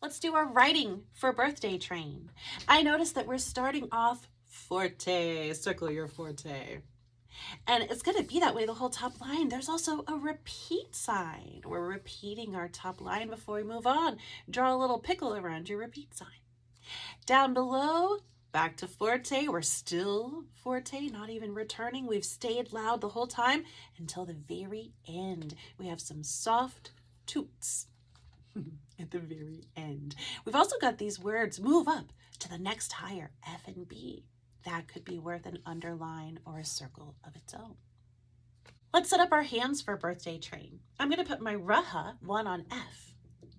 Let's do our writing for birthday train. I noticed that we're starting off forte. Circle your forte. And it's going to be that way the whole top line. There's also a repeat sign. We're repeating our top line before we move on. Draw a little pickle around your repeat sign. Down below, back to forte. We're still forte, not even returning. We've stayed loud the whole time until the very end. We have some soft toots at the very end. We've also got these words, move up to the next higher, F and B. That could be worth an underline or a circle of its own. Let's set up our hands for birthday train. I'm going to put my ruha one on F.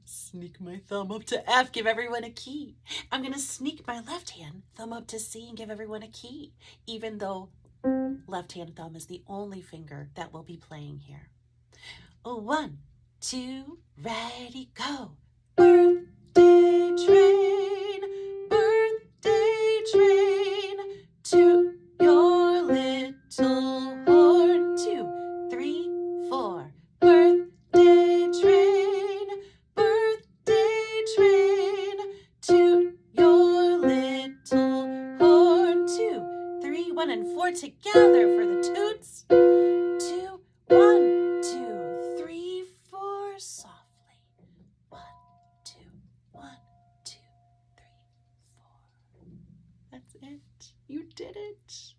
Sneak my thumb up to F, give everyone a key. I'm going to sneak my left hand thumb up to C and give everyone a key, even though left hand thumb is the only finger that will be playing here. 1, 2, ready, go. Birthday train, birthday train, toot your little horn. 2, 3, 4. Birthday train, birthday train, toot your little horn. 2, 3, 1, and 4 together for the toots. 2, 1, 2, 3, 4, softly. 1, 2, 1, 2, 3, 4. That's it. You did it.